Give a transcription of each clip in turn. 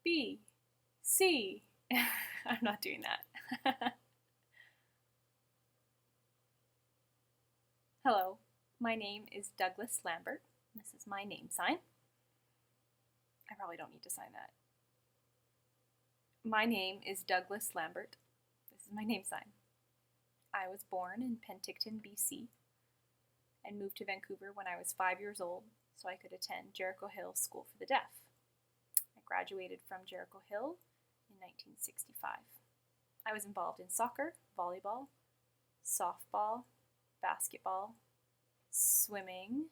B, C. I'm not doing that. Hello, my name is Douglas Lambert. This is my name sign. I probably don't need to sign that. My name is Douglas Lambert. This is my name sign. I was born in Penticton, BC, and moved to Vancouver when I was 5 years old so I could attend Jericho Hill School for the Deaf. I graduated from Jericho Hill in 1965. I was involved in soccer, volleyball, softball, basketball, swimming,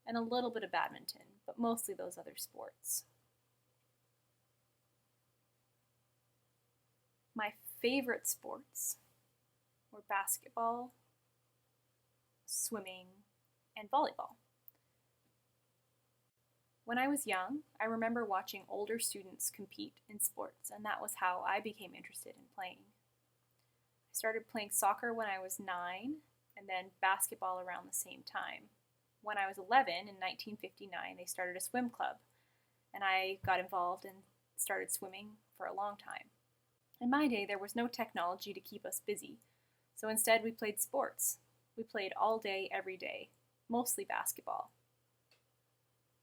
and a little bit of badminton, but mostly those other sports. My favorite sports were basketball, swimming, and volleyball. When I was young, I remember watching older students compete in sports, and that was how I became interested in playing. I started playing soccer when I was 9, and then basketball around the same time. When I was 11, in 1959, they started a swim club, and I got involved and started swimming for a long time. In my day, there was no technology to keep us busy, so instead we played sports. We played all day, every day, mostly basketball.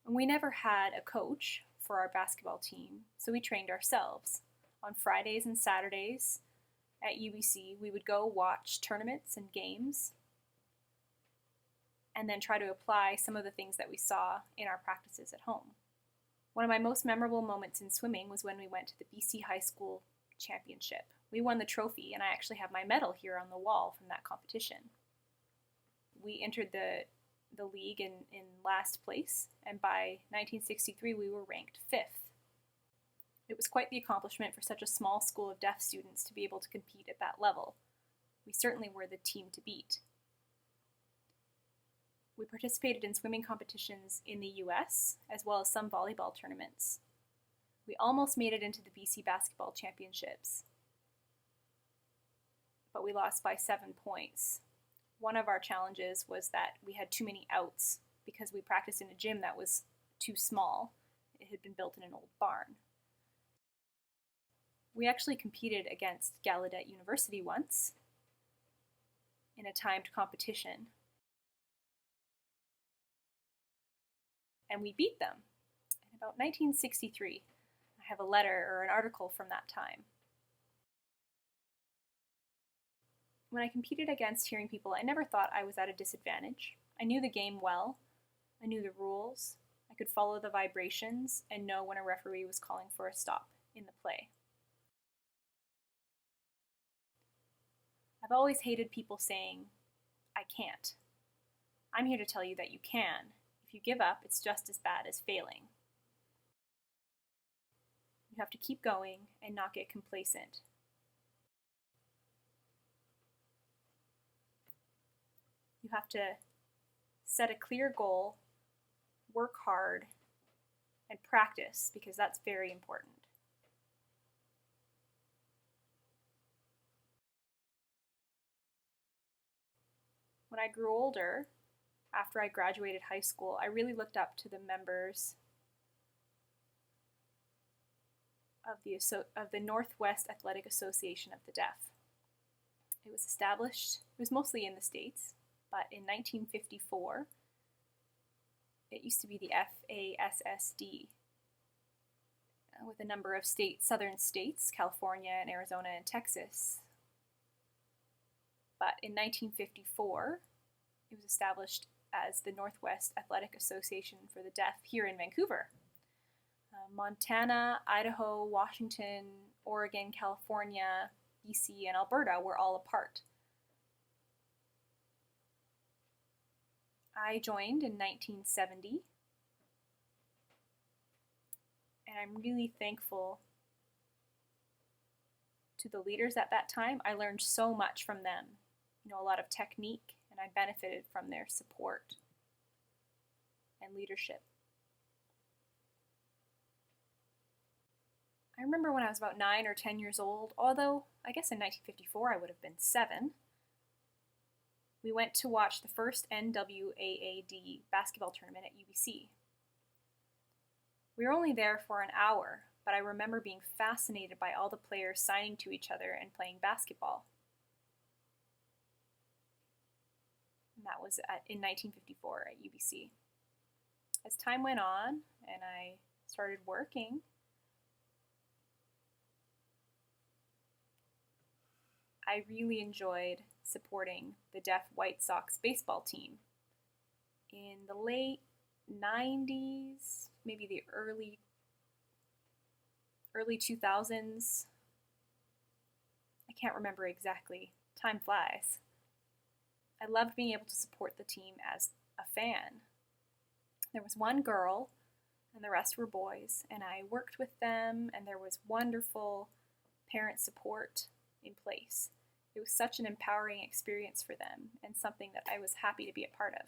And we never had a coach for our basketball team, so we trained ourselves. On Fridays and Saturdays at UBC, we would go watch tournaments and games and then try to apply some of the things that we saw in our practices at home. One of my most memorable moments in swimming was when we went to the BC High School Championship. We won the trophy, and I actually have my medal here on the wall from that competition. We entered the league in last place, and by 1963 we were ranked 5th. It was quite the accomplishment for such a small school of deaf students to be able to compete at that level. We certainly were the team to beat. We participated in swimming competitions in the US, as well as some volleyball tournaments. We almost made it into the BC Basketball Championships, but we lost by 7 points. One of our challenges was that we had too many outs because we practiced in a gym that was too small. It had been built in an old barn. We actually competed against Gallaudet University once in a timed competition, and we beat them in about 1963. I have a letter or an article from that time. When I competed against hearing people, I never thought I was at a disadvantage. I knew the game well. I knew the rules. I could follow the vibrations and know when a referee was calling for a stop in the play. I've always hated people saying, "I can't." I'm here to tell you that you can. If you give up, it's just as bad as failing. You have to keep going and not get complacent. You have to set a clear goal, work hard, and practice, because that's very important. When I grew older, after I graduated high school, I really looked up to the members of the Northwest Athletic Association of the Deaf. It was established, it was mostly in the States, but in 1954, it used to be the FASSD, with a number of southern states, California and Arizona and Texas. But in 1954, it was established as the Northwest Athletic Association for the Deaf here in Vancouver. Montana, Idaho, Washington, Oregon, California, BC, and Alberta were all a part. I joined in 1970, and I'm really thankful to the leaders at that time. I learned so much from them, a lot of technique, and I benefited from their support and leadership. I remember when I was about 9 or 10 years old, although I guess in 1954 I would have been 7, we went to watch the first NWAAD basketball tournament at UBC. We were only there for an hour, but I remember being fascinated by all the players signing to each other and playing basketball. And that was in 1954 at UBC. As time went on and I started working, I really enjoyed supporting the deaf White Sox baseball team. In the late 90s, maybe the early 2000s, I can't remember exactly. Time flies. I loved being able to support the team as a fan. There was one girl, and the rest were boys, and I worked with them, and there was wonderful parent support in place. It was such an empowering experience for them, and something that I was happy to be a part of.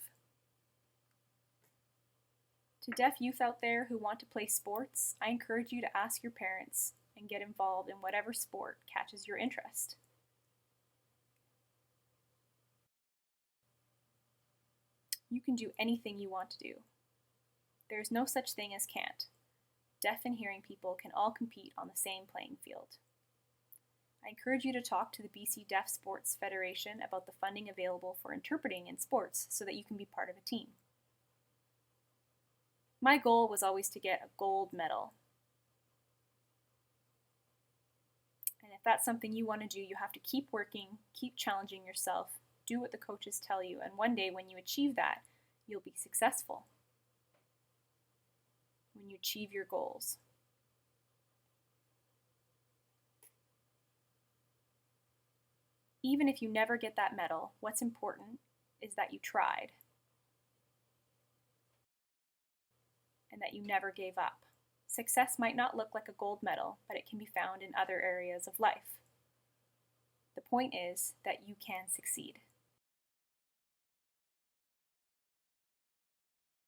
To deaf youth out there who want to play sports, I encourage you to ask your parents and get involved in whatever sport catches your interest. You can do anything you want to do. There is no such thing as can't. Deaf and hearing people can all compete on the same playing field. I encourage you to talk to the BC Deaf Sports Federation about the funding available for interpreting in sports so that you can be part of a team. My goal was always to get a gold medal. And if that's something you want to do, you have to keep working, keep challenging yourself, do what the coaches tell you, and one day when you achieve that, you'll be successful. When you achieve your goals. Even if you never get that medal, what's important is that you tried and that you never gave up. Success might not look like a gold medal, but it can be found in other areas of life. The point is that you can succeed.